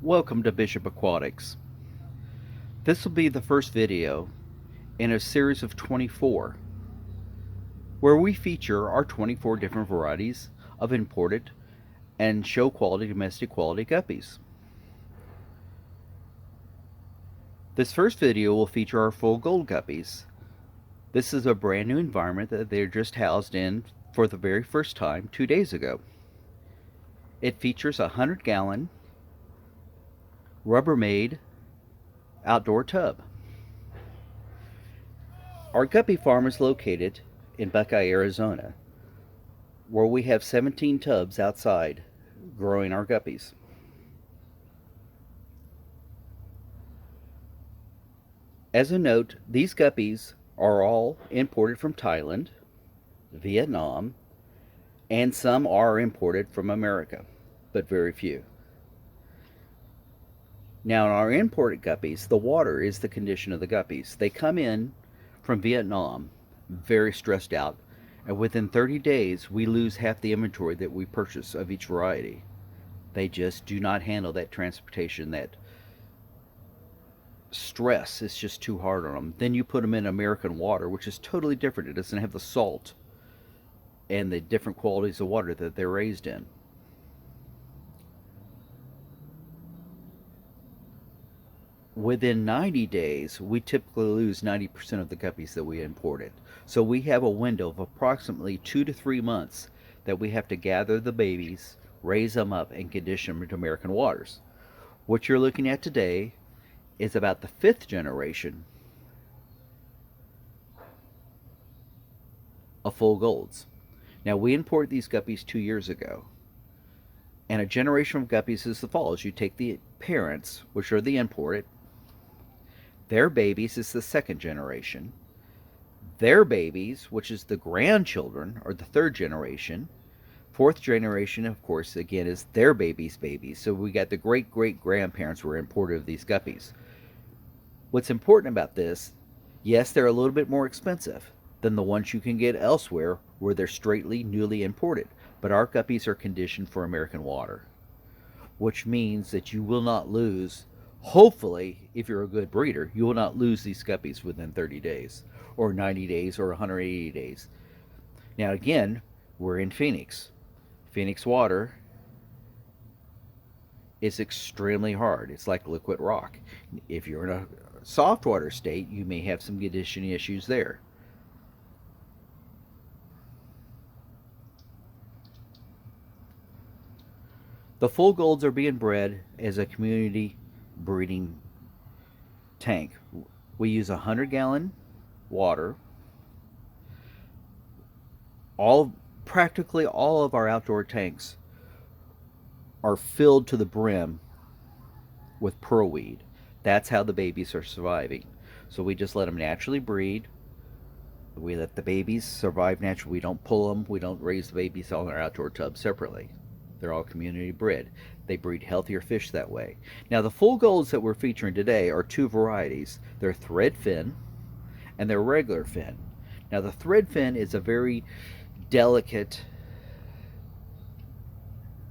Welcome to Bishop Aquatics. This will be the first video in a series of 24 where we feature our 24 different varieties of imported and show quality domestic quality guppies. This first video will feature our full gold guppies. This is a brand new environment that they're just housed in for the very first time 2 days ago. It features a 100-gallon Rubbermaid outdoor tub. Our guppy farm is located in Buckeye, Arizona, where we have 17 tubs outside growing our guppies. As a note, these guppies are all imported from Thailand, Vietnam, and some are imported from America, but very few. Now, in our imported guppies, the water is the condition of the guppies. They come in from Vietnam very stressed out, and within 30 days, we lose half the inventory that we purchase of each variety. They just do not handle that transportation, that stress is just too hard on them. Then you put them in American water, which is totally different. It doesn't have the salt and the different qualities of water that they're raised in. Within 90 days, we typically lose 90% of the guppies that we imported. So we have a window of approximately 2 to 3 months that we have to gather the babies, raise them up, and condition them into American waters. What you're looking at today is about the 5th generation of full golds. Now, we imported these guppies 2 years ago. And a generation of guppies is the follows. You take the parents, which are the imported. Their babies is the 2nd generation. Their babies, which is the grandchildren, are the 3rd generation. 4th generation, of course, again, is their babies' babies. So we got the great-great-grandparents were imported of these guppies. What's important about this, yes, they're a little bit more expensive than the ones you can get elsewhere where they're straightly newly imported. But our guppies are conditioned for American water, which means that you will not lose, hopefully, if you're a good breeder, you will not lose these guppies within 30 days or 90 days or 180 days. Now, again, we're in Phoenix. Phoenix water is extremely hard. It's like liquid rock. If you're in a soft water state, you may have some conditioning issues there. The full golds are being bred as a community breeding tank. We use 100-gallon water. Practically all of our outdoor tanks are filled to the brim with pearlweed. That's how the babies are surviving. So we just let them naturally breed. We let the babies survive naturally. We don't pull them. We don't raise the babies on our outdoor tub separately. They're all community bred. They breed healthier fish that way. Now, the full golds that we're featuring today are 2 varieties. They're thread fin and they're regular fin. Now, the thread fin is a very delicate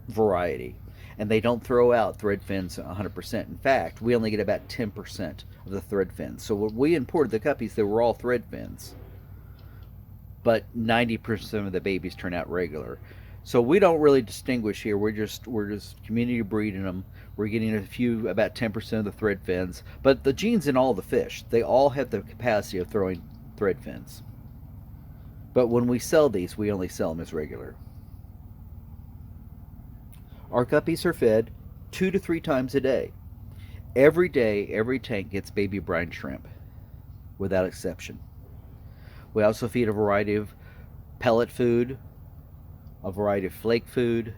variety, and they don't throw out thread fins 100%. In fact, we only get about 10% of the thread fins. So when we imported the guppies, they were all thread fins, but 90% of the babies turn out regular. So we don't really distinguish here. We're just community breeding them. We're getting a few, about 10% of the thread fins. But the genes in all the fish, they all have the capacity of throwing thread fins. But when we sell these, we only sell them as regular. Our guppies are fed 2 to 3 times a day. Every day, every tank gets baby brine shrimp, without exception. We also feed a variety of pellet food, a variety of flake food.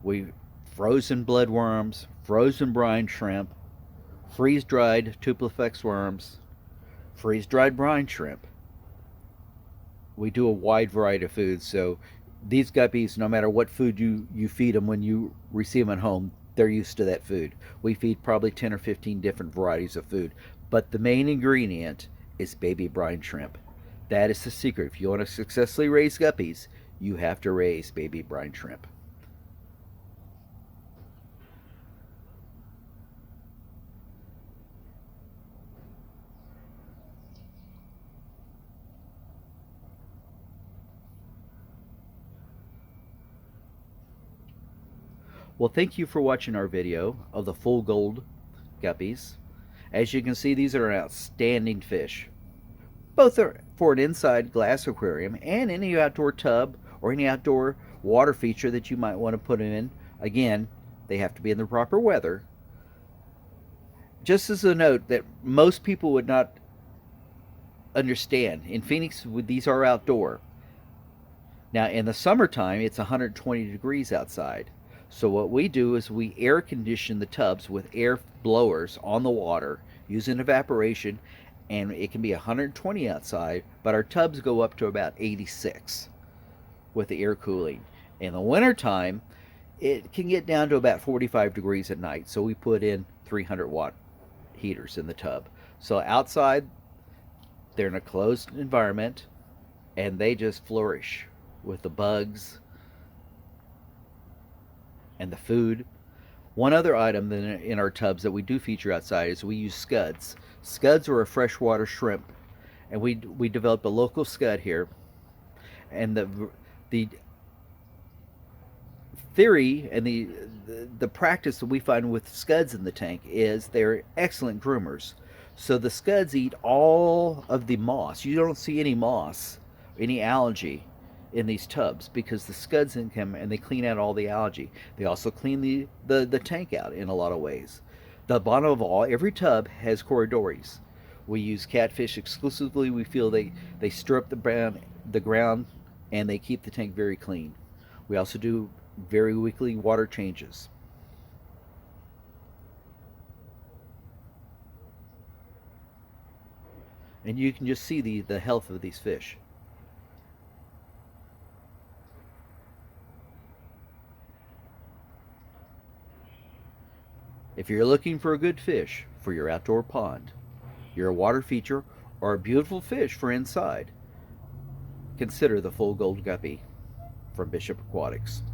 We frozen bloodworms, frozen brine shrimp, freeze-dried tupeleflex worms, freeze-dried brine shrimp. We do a wide variety of foods, so these guppies, no matter what food you feed them when you receive them at home, they're used to that food. We feed probably 10 or 15 different varieties of food, but the main ingredient is baby brine shrimp. That is the secret. If you want to successfully raise guppies, you have to raise baby brine shrimp. Well, thank you for watching our video of the full gold guppies. As you can see, these are outstanding fish. Both are for an inside glass aquarium and any outdoor tub or any outdoor water feature that you might want to put them in. Again, they have to be in the proper weather. Just as a note that most people would not understand, in Phoenix, these are outdoor. Now, in the summertime, it's 120 degrees outside. So what we do is we air condition the tubs with air blowers on the water using evaporation, and it can be 120 outside, but our tubs go up to about 86 with the air cooling. In the wintertime, it can get down to about 45 degrees at night, so we put in 300-watt heaters in the tub. So outside, they're in a closed environment, and they just flourish with the bugs and the food. One other item in our tubs that we do feature outside is we use scuds. Scuds are a freshwater shrimp, and we developed a local scud here. And the theory and the practice that we find with scuds in the tank is they're excellent groomers. So the scuds eat all of the moss. You don't see any moss, any algae in these tubs because the scuds in them and they clean out all the algae. They also clean the tank out in a lot of ways. The bottom of every tub has corridores. We use catfish exclusively. We feel they stir up the ground and they keep the tank very clean. We also do very weekly water changes. And you can just see the health of these fish. If you're looking for a good fish for your outdoor pond, your water feature, or a beautiful fish for inside, consider the full gold guppy from Bishop Aquatics.